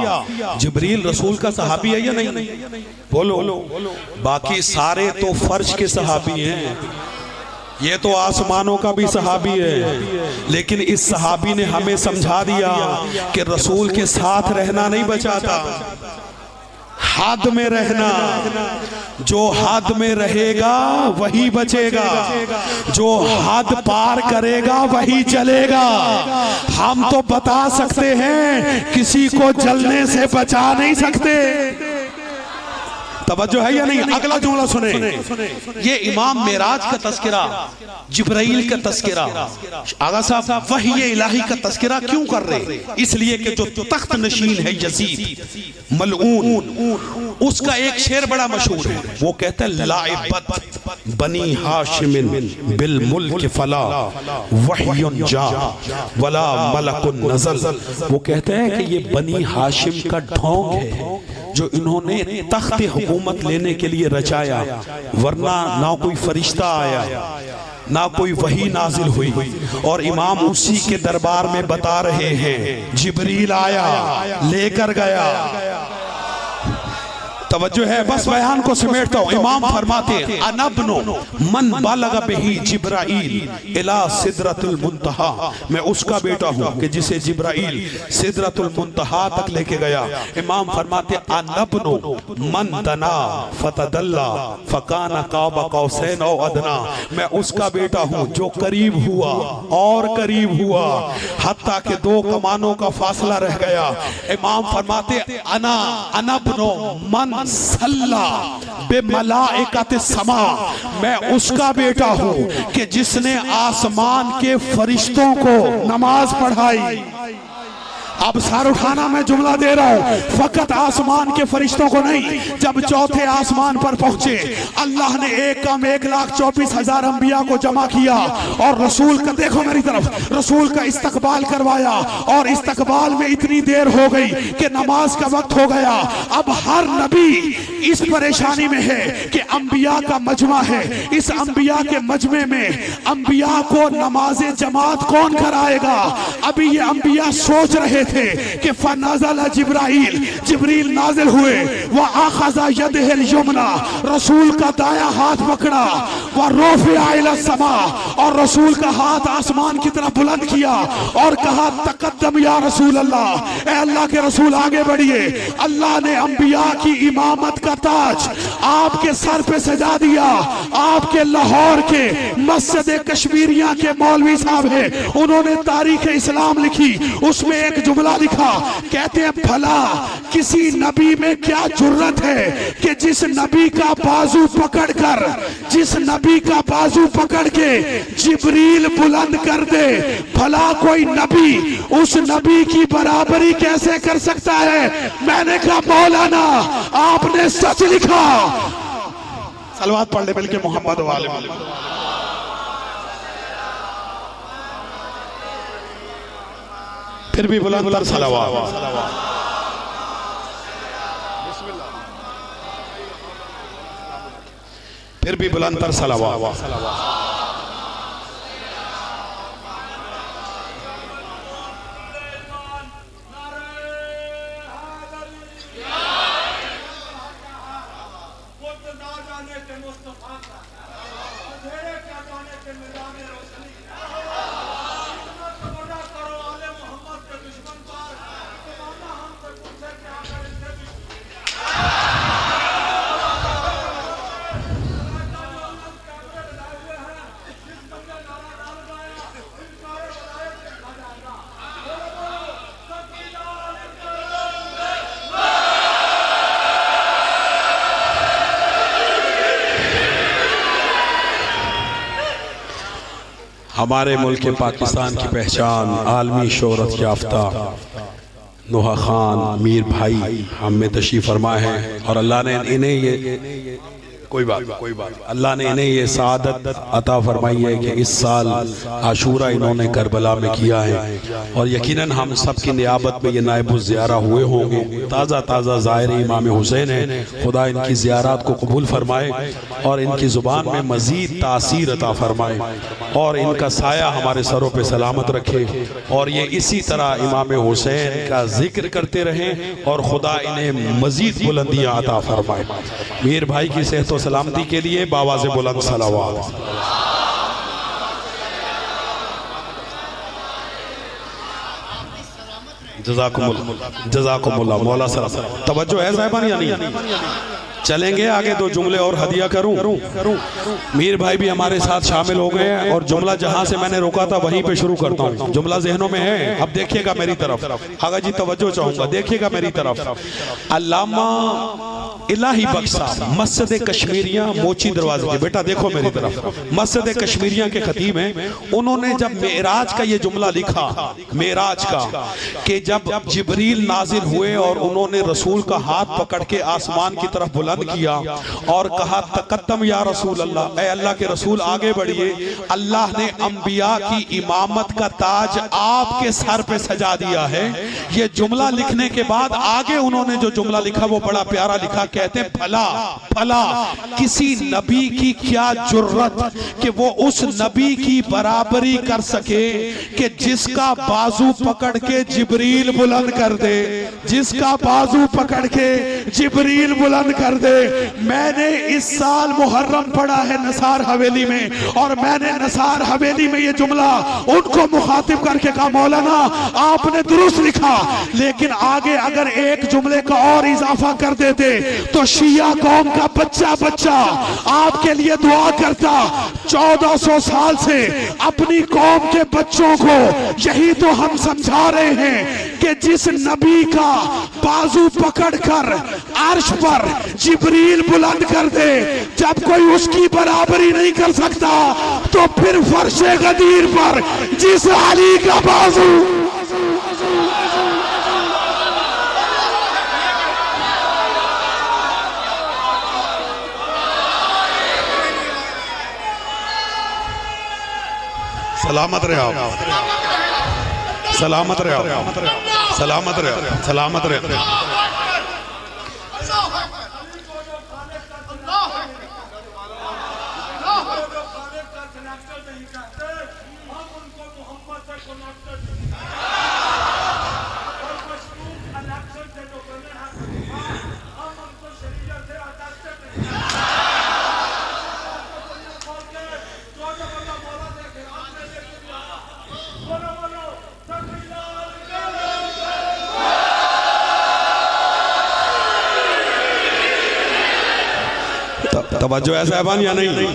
जिब्रील रसूल का सहाबी है या नहीं? बोलो। बाकी सारे तो फर्श के सहाबी हैं, ये तो आसमानों का भी सहाबी है। लेकिन इस सहाबी ने हमें समझा दिया कि रसूल के साथ रहना नहीं बचाता, हद में रहना। जो हद में रहेगा वही बचेगा, जो हद पार करेगा वही चलेगा। हम तो बता सकते हैं, किसी को जलने से बचा नहीं सकते। तवज्जो है या नहीं? अगला जुमला सुने। ये इमाम मेराज का तस्करा, जिब्राइल का तस्करा, आगा साहब वही इलाही का तस्करा क्यों कर रहे? इसलिए कि जो तख्त नशीन है यजीद मलऊन, उसका एक शेर बड़ा मशहूर है। वो कहता है लाइबत बनी हाशिमिन बिल मुल्क फला वहयुन जा वला मलकुन नज़ल। वो कहते हैं कि ये बनी हाशिम का ढोंग है जो इन्होंने तख्त हुकूमत लेने के लिए रचाया, वरना ना कोई फरिश्ता आया, ना कोई वही नाजिल हुई। और इमाम उसी के दरबार में बता रहे हैं, जिब्रील आया, लेकर गया। तवज्जो है, बस बयान को समेटता हूँ। इमाम फरमाते हैं अनबनो मन बलग बिही जिब्राइल इला सिदरतुल मुंतहा, मैं उसका बेटा हूँ कि जिसे जिब्राइल सिदरतुल मुंतहा तक लेके गया। इमाम फरमाते अनबनो मन दना फतदल्ला फकाना काबा कौसैन औ अदना, मैं उसका बेटा हूँ जो करीब हुआ और करीब हुआ, हत्ता के दो कमानों का फासला रह गया। इमाम फरमाते अनबनो मन सल्ला बेमलाइकत समा, मैं उसका बेटा हूं कि जिसने आसमान के फरिश्तों को नमाज पढ़ाई। अब सर उठाना, मैं जुमला दे रहा हूं, फकत आसमान के फरिश्तों को नहीं। जब चौथे आसमान पर पहुंचे, अल्लाह ने 1,24,000 अंबिया को जमा किया और रसूल का, देखो मेरी तरफ, रसूल का इस्तकबाल करवाया। और इस्तकबाल में इतनी देर हो गई कि नमाज का वक्त हो गया। अब हर नबी इस परेशानी में है कि अंबिया का मजमा है, इस अंबिया के मजमे में अंबिया को नमाज जमात कौन कराएगा? अभी ये अंबिया सोच रहे थे कि फनाज़ल जिब्राइल, जिब्रील नाजिल हुए, वह आखज़ा यदहिल यमना, रसूल का दाया हाथ पकड़ा, वह रफ़िअ इला समा, और रसूल का हाथ आसमान की तरफ बुलंद किया और कहा तक़द्दम या रसूल अल्लाह, ए अल्लाह के रसूल आगे बढ़िए। अल्लाह ने अंबिया की इमामत का ताज आपके सर पे सजा दिया। आपके लाहौर के मस्जिद कश्मीरिया के मौलवी साहब है, उन्होंने तारीख इस्लाम लिखी, उसमें एक जुमला लिखा, कहते हैं भला किसी नबी में क्या जुर्रत है कि जिस नबी का बाजू पकड़कर, जिस नबी का बाजू पकड़ के जिब्रील बुलंद कर दे, भला कोई नबी उस नबी की बराबरी कैसे कर सकता है? मैंने कहा मौलाना आपने सच लिखा। सलवात पढ़ ले बल्कि मोहम्मद वाले फिर भी बुलंद तर सलावत, फिर भी बुलंद तर सलावत। हमारे मुल्क पाकिस्तान की पहचान आलमी शोहरत याफ्ता नोहा खान मीर भाई हम में तशरीफ फरमा है, और अल्लाह ने इन्हें ये कोई बात अल्लाह ने इन्हें ये सादत अता फरमाई है कि इस साल आशूरा इन्होंने करबला में किया है और यकीनन हम सब की नियाबत में ये नायब ज़ियारा हुए होंगे। ताज़ा ताज़ा ज़ाहिर इमाम हुसैन है, खुदा इनकी ज़ियारत को कबूल फरमाए और इनकी ज़ुबान में मज़ीद तासीर अता फरमाए और इनका साया हमारे सरों पे सलामत रखे और ये इसी तरह इमाम हुसैन का जिक्र करते रहें और खुदा इन्हें मज़ीद बुलंदियाँ अता फरमाए। मीर भाई की सेहत और सलामती के लिए बाबा से बुलंद सलावत। जज़ाकुमुल्लाह मौला सलाम। तवज्जो है साहिबान या नहीं? चलेंगे आगे, दो जुमले और हदिया करूं। मीर भाई भी हमारे साथ शामिल हो गए हैं और जुमला जहां से मैंने रोका था वहीं पे शुरू करता हूं। जुमला ज़हनों में है, अब देखिएगा मेरी तरफ। आगा जी तवज्जो चाहूंगा, देखिएगा मेरी तरफ। अल्लामा इलाही बख्श साहब मस्जिद कश्मीरिया मोची दरवाजे के, बेटा देखो मेरी तरफ, मस्जिद कश्मीरिया के खतीब हैं। उन्होंने जब मेराज का ये जुमला लिखा, मेराज का, कि जब जिब्रील नाजिल हुए और उन्होंने रसूल का हाथ पकड़ के आसमान की तरफ बुलंद किया और कहा तकद्दम या रसूल अल्लाह, ए अल्लाह के रसूल आगे बढ़िए, अल्लाह ने अंबिया की इमामत का ताज आपके सर पे सजा दिया है। ये जुमला लिखने के बाद आगे उन्होंने जो जुमला लिखा वो बड़ा प्यारा लिखा, कहते हैं भला भला किसी नबी की क्या जुर्रत कि वो उस नबी की बराबरी कर सके कि जिसका बाजू पकड़ के जिब्रील बुलंद कर दे, जिसका बाजू पकड़ के जिब्रील बुलंद कर दे। मैंने इस साल मुहर्रम पढ़ा है नसार हवेली में और मैंने नसार हवेली में ये जुमला उनको मुखातिब करके कहा, मौलाना आपने दुरुस्त लिखा, लेकिन आगे अगर एक जुमले का और इजाफा कर देते तो शिया कौम का बच्चा बच्चा आपके लिए दुआ करता। 1400 साल से अपनी कौम के बच्चों को यही तो हम समझा रहे हैं कि जिस नबी का बाजू पकड़कर अर्श पर जिब्रील बुलंद कर दे, जब कोई उसकी बराबरी नहीं कर सकता तो फिर फर्शे गदीर पर जिस अली का बाजू। सलामत रहे आप, सलामत रहे आप, सलामत रहे, सलामत रहे। तवज्जो है साहबान या नहीं?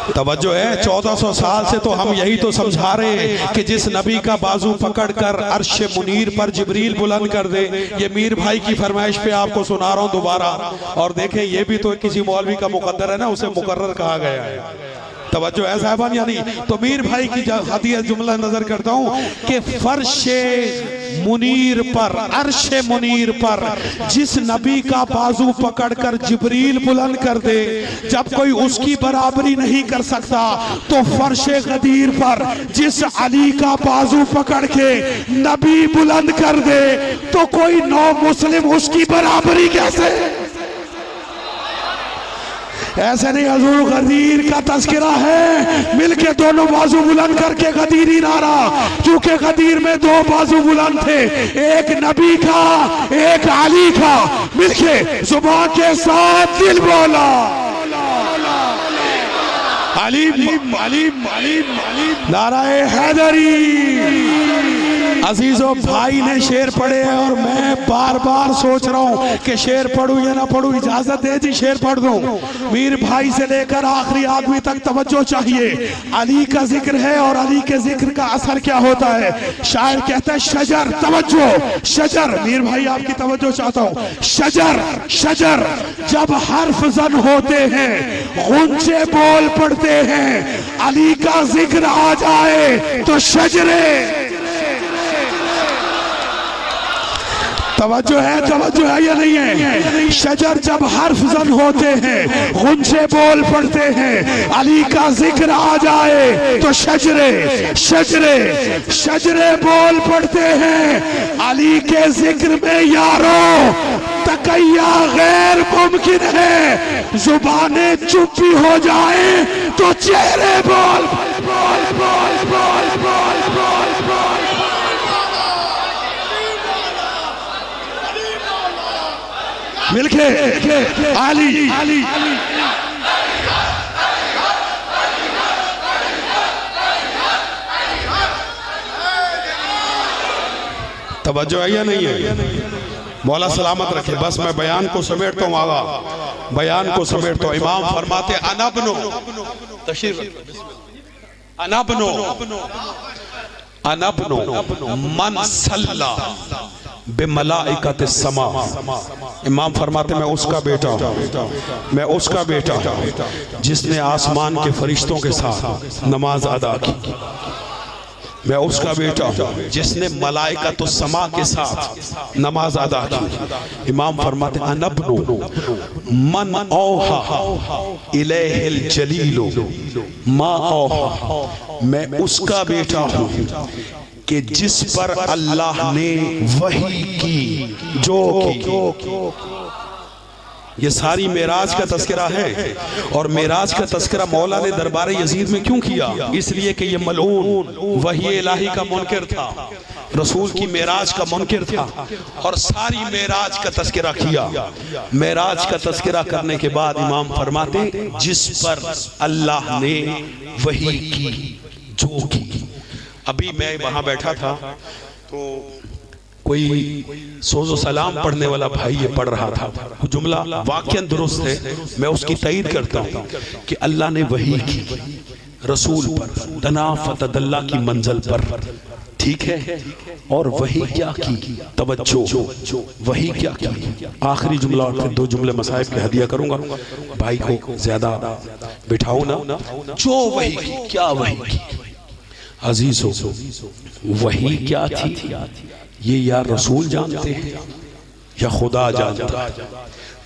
तवज्जो है। 1400 साल से तो हम यही तो समझा रहे हैं कि जिस नबी का बाजू पकड़कर अर्श मुनीर पर जिब्रील बुलंद कर दे। ये मीर भाई की फरमाइश पे आपको सुना रहा हूँ दोबारा, और देखें ये भी तो किसी मौलवी का मुकद्दर है ना, उसे मुकर्रर कहा गया है। तवज्जो है साहबान यानी? तो मीर भाई की हदिया जुमला नजर करता हूँ कि फर्शे मुनीर पर, अर्शे मुनीर पर जिस नबी का बाजू पकड़कर जिब्रील बुलंद कर दे, जब कोई उसकी बराबरी नहीं कर सकता तो फर्शे गदीर पर जिस अली का बाजू पकड़ के नबी बुलंद कर दे तो कोई नौ मुस्लिम उसकी बराबरी कैसे? ऐसे नहीं, हजूर गदीर का तस्करा है, मिलके दोनों बाजू बुलंद करके गदीरी नारा, क्योंकि गदीर में दो बाजू बुलंद थे, एक नबी का एक अली का, मिलके जुबान के साथ दिल बोला अली अली अली नाराए हैदरी। अजीजों भाई ने शेर पढ़े हैं और मैं बार बार सोच रहा हूँ कि शेर पढ़ूं या ना पढ़ूं। इजाजत दे जी शेर पढ़ दूं। मीर भाई से लेकर आखिरी आदमी तक तवज्जो चाहिए। अली का जिक्र है और अली के जिक्र का असर क्या होता है। शायर कहता है शजर, तवज्जो शजर, मीर भाई आपकी तवज्जो चाहता हूँ। शजर शजर जब हर्फ जन होते हैं, गुंजे बोल पड़ते हैं, अली का जिक्र आ जाए तो शजरे तवज्जो है या नहीं है? शजर जब हर्फ जन होते हैं, गुंजे बोल पड़ते हैं, अली का जिक्र आ जाए तो शजरे शजरे शजरे बोल पड़ते हैं। अली के जिक्र में यारो तकैया गैर मुमकिन है। जुबाने चुप भी हो जाए तो चेहरे बोल बोल बोल बोल बोल बोल बोल। मिलके अली अली तवज्जो है या नहीं है? मौला सलामत रखे। बस मैं बयान को समेटता हूँ, आगा बयान को समेटता हूँ। इमाम फरमाते अनबनो तशरीफ अनबनो अनबनो मन सल्ला बेमलाइकत समा। इमाम फरमाते मैं उसका बेटा जिसने आसमान के फरिश्तों के साथ नमाज अदा की। मैं उसका बेटा जिसने मलाइकत समा के साथ नमाज अदा की। इमाम फरमाते अनबनु मन औहा इलैहिल जलीलो मा औहा। मैं उसका बेटा हूँ कि जिस पर अल्लाह ने वही की जो की। ये सारी मेराज का तस्करा है। और मेराज का तस्करा मौला ने दरबार यजीद में क्यों किया? इसलिए कि ये मलऊन वही इलाही का मुनकिर था, रसूल की मेराज का मुनकिर था, और सारी मेराज का तस्करा किया। मेराज का तस्करा करने के बाद इमाम फरमाते जिस पर अल्लाह ने वही की जो की। अभी मैं वहां बैठा था तो कोई सोजो सलाम पढ़ने वाला भाई ये पढ़ रहा था, जुमला वाकई दुरुस्त है, मैं उसकी तईद करता हूँ कि अल्लाह ने वही की रसूल पर, दना फतदल्ला की मंजिल पर, ठीक है। और वही क्या की? तवज्जो, वही क्या की? आखिरी जुमला और फिर 2 जुमले मसाइब के हदिया करूंगा। भाई को ज्यादा बिठाओ ना। जो वही की, क्या वही की? अजीजों, वही क्या थी ये या रसूल जानते हैं या खुदा जानता है?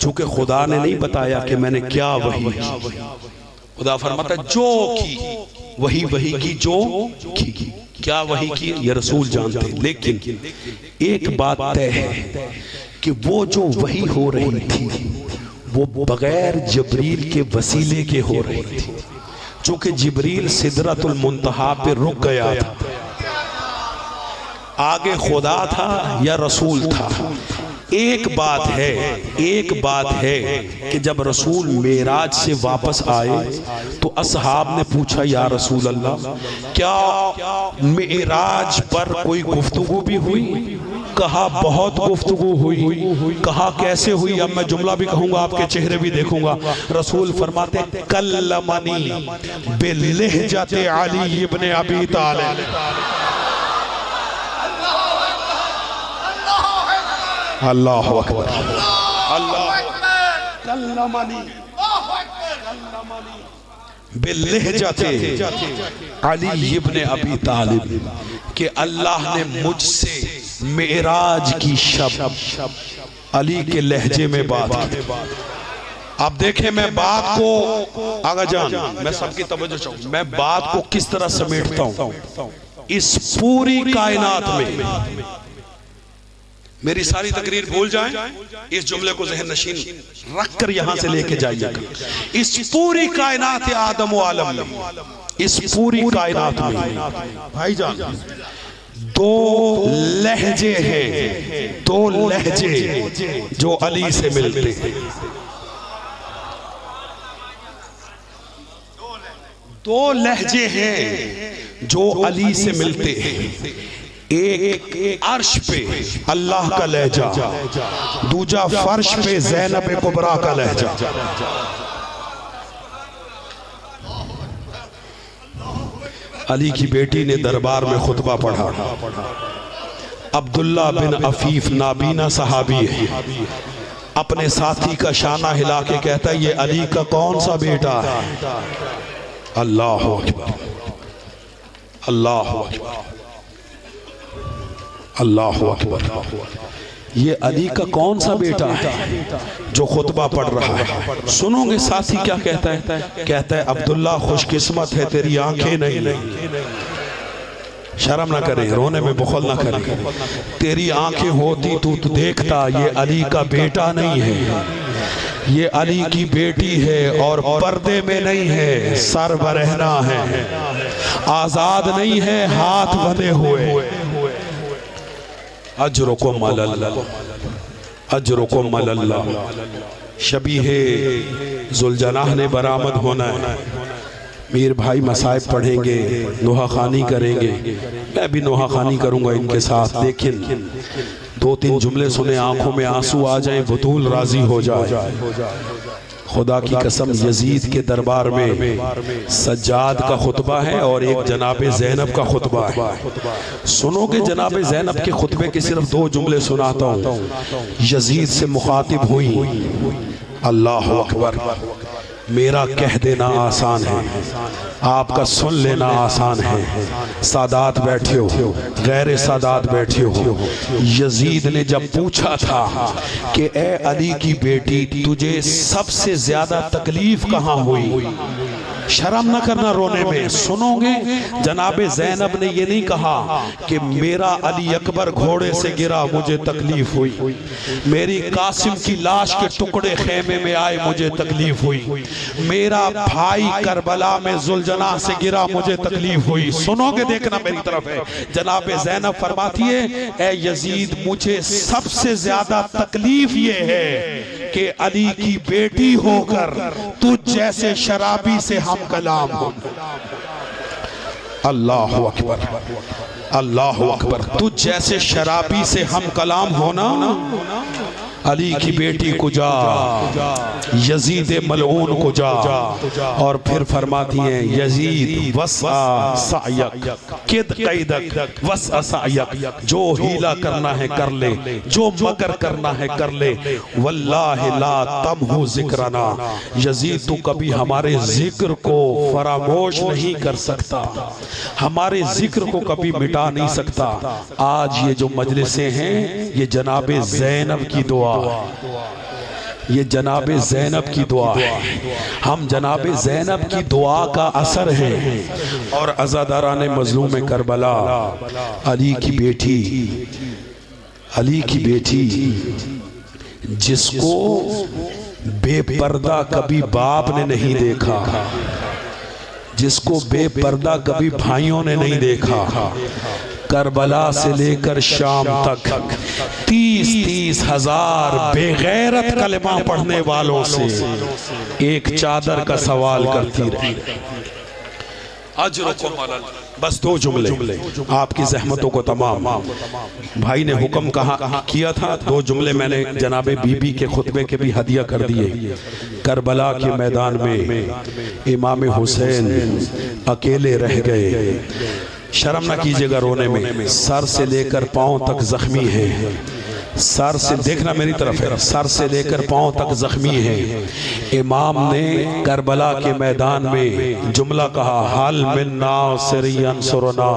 चूंकि खुदा ने नहीं बताया कि मैंने क्या वही की, खुदा फरमाता जो की वही की जो की। क्या वही की ये रसूल जानते हैं। लेकिन एक बात तय है कि वो जो वही हो रही थी वो बगैर जिब्रील के वसीले के हो रही थी। चूंकि जिब्रील सिदरतुल मुंतहा पे रुक गया था, आगे खुदा था या रसूल था। एक बात है कि जब रसूल मेराज से वापस आए तो असहाब ने पूछा या रसूल अल्लाह क्या मेराज पर कोई गुफ्तगू भी हुई? कहा बहुत गुफ्तगू हुई। कहा कैसे हुई? अब मैं जुमला भी कहूंगा, आपके चेहरे भी देखूंगा। रसूल फरमाते कल्लमनी बिलहजते अली इब्न अबी तालिब। अल्लाह अकबर, अल्लाह कल्लमनी बिलहजते अली इब्न अबी तालिब कि अल्लाह ने मुझसे मेराज की शब अली के लहजे में बात की। आप देखें मैं बात को आगा जान, मैं सबकी तवज्जो चाहूं, मैं बात को किस तरह समेटता हूं। इस पूरी कायनात में मेरी सारी तकरीर भूल जाएं, इस जुमले को जहन नशीन रख कर यहां से लेके जाइएगा। इस पूरी कायनात आदम व आलम में, इस पूरी कायनात में भाईजान 2 लहजे हैं, 2 लहजे जो अली से मिलते हैं। 2 लहजे हैं जो अली से मिलते हैं। एक अर्श पे अल्लाह का लहजा, दूजा फर्श पे ज़ैनब कुबरा का लहजा। अली की बेटी ने दरबार में खुतबा पढ़ा। अब्दुल्ला बिन अफीफ नाबीना सहाबी है, अपने साथी का शाना हिला के कहता है ये अली का कौन सा बेटा है? अल्लाह अकबर, अल्लाह अकबर, अल्लाह अकबर। ये अली का कौन सा बेटा है जो खुतबा पढ़ रहा है? सुनोगे साथी क्या कहता है? कहता है अब्दुल्ला खुशकिस्मत है तेरी आंखें नहीं। शर्म ना करें, रोने में बुखल ना करें। तेरी आंखें होती तू तो देखता ये अली का बेटा नहीं है, ये अली की बेटी है और पर्दे में नहीं है, सर बरहना है, आजाद नहीं है, हाथ बंधे हुए। अजरुकुम अलल्लाह, अजरुकुम अलल्लाह। शबीहे जुलजनाह ने बरामद होना है। मीर भाई मसाइब पढ़ेंगे, नोहाखानी करेंगे, मैं भी नोहाखानी करूंगा इनके साथ। लेकिन 2-3 जुमले सुने आंखों में आंसू आ जाए, बतूल राजी हो जाए। खुदा की कसम यजीद के दरबार में सज्जाद का खुतबा है और एक जनाबे ज़ैनब का खुतबा है। सुनोगे जनाबे ज़ैनब के खुतबे के सिर्फ 2 जुमले सुनाता हूँ। यजीद से मुखातिब हुई, अल्लाह अकबर, मेरा कह देना आसान है, आपका सुन लेना आसान है। सादात बैठे हो, गैर सादात बैठे हो। यजीद ने जब पूछा था कि ए अली की बेटी तुझे सबसे ज्यादा तकलीफ कहाँ हुई, शर्म न करना रोने में। सुनोगे जनाबे ज़ैनब ने ये नहीं कहा कि मेरा अली अकबर घोड़े से गिरा मुझे तकलीफ हुई, मेरी कासिम की लाश के टुकड़े खेमे में आए मुझे तकलीफ हुई, मेरा भाई करबला में जुलजना से गिरा मुझे तकलीफ हुई। सुनोगे, देखना मेरी तरफ है। जनाबे ज़ैनब फरमाती है ए यजीद मुझे सबसे ज्यादा तकलीफ ये है कि अली की बेटी होकर तुझ जैसे शराबी से हम कलाम हो। अल्लाह अकबर, अल्लाह अकबर। तुझ जैसे शराबी से हम कलाम होना, अली की बेटी को जा, यजीद मलऊन को जा। और फिर फरमाती हैं यजीद वसा सायक किद कैदक वसा सायक, जो हीला करना है कर ले, जो मकर करना है कर ले, वल्लाहि ला तमहु जिक्रना। यजीद तू कभी हमारे जिक्र को फरामोश नहीं कर सकता, हमारे जिक्र को कभी मिटा नहीं सकता। आज ये जो मजलिसें हैं ये जनाबे ज़ैनब की दुआ, ये जनाबे ज़ैनब की दुआ है। हम जनाबे ज़ैनब की दुआ का असर है। और अज़ादाराने मज़लूम करबला, अली की बेटी, अली की बेटी जिसको बेपर्दा कभी बाप ने नहीं देखा, जिसको बेपर्दा कभी भाइयों ने नहीं देखा, करबला से लेकर शाम तक 30-30 हजार बेगैरत कलमा पढ़ने वालों से एक चादर का सवाल करती रही। बस 2 जुमले आपकी जहमतों को तमाम। भाई ने हुक्म कहा किया था, 2 जुमले मैंने जनाबे बीबी के खुतबे के भी हदिया कर दिए। करबला के मैदान में इमाम हुसैन अकेले रह गए। शर्म ना कीजिएगा रोने में, सर से लेकर पांव तक जख्मी है, सर से, देखना मेरी तरफ है, सर से लेकर पांव तक जख्मी है। इमाम ने करबला के मैदान में जुमला कहा हल मिन नासिरियन सुरना।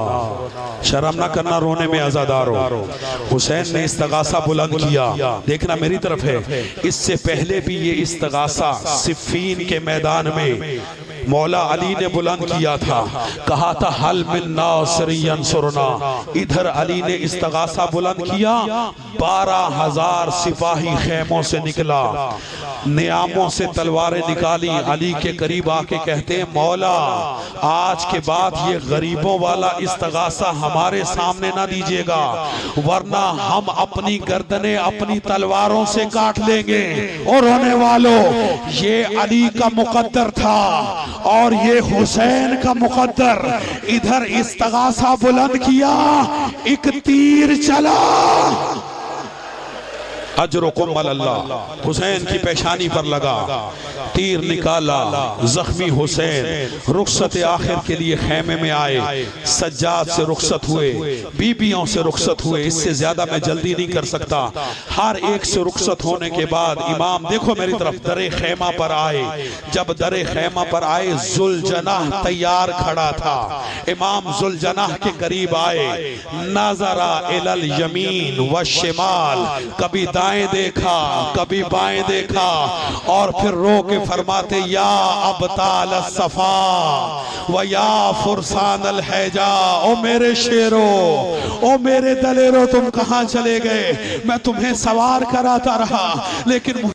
शर्म ना करना रोने में आजादारो। हुसैन ने इस्तगासा बुलंद किया, देखना मेरी तरफ है। इससे पहले भी ये इस्तगासा सिफ़ीन के मैदान में मौला अली ने बुलंद किया था, कहा था हल मिन नासिरियन सुरना। इधर अली ने इस्तगासा बुलंद किया, 12,000 सिपाही खेमों से निकला, नियामों से तलवारें निकाली, अली के करीब आके कहते हैं मौला आज के बाद ये गरीबों वाला इस्तगासा हमारे सामने ना दीजिएगा, वरना हम अपनी गर्दनें अपनी तलवारों से काट लेंगे। और होने वालों, ये अली का मुकद्दर था और ये हुसैन का मुकद्दर। इधर इस्तगासा बुलंद किया, एक तीर चला, अजरुकुम अल्लाह। हुसैन की पेशानी पर लगा, तीर निकाला, जख्मी हुसैन रुखसत आखिर के लिए खेमे में आए, सज्जाद से रुखसत हुए, बीबियों से रुखसत हुए। इससे ज्यादा मैं जल्दी नहीं कर सकता। हर एक से रुखसत होने के बाद इमाम देखो मेरी तरफ दरे खेमा पर आए। जब दरे खेमा पर आए, जुलजनाह तैयार खड़ा था। इमाम जुलजनाह के करीब आए, नजरा इलल यमीन व शिमाल, कभी दाएं देखा कभी बाएं देखा, और फिर रो के फरमाते या अबताल सफा व या फुरसान अल हैजा, ओ मेरे शेरो, ओ मेरे दलेरो, तुम कहां चले गए? मैं तुम्हें सवार कराता रहा लेकिन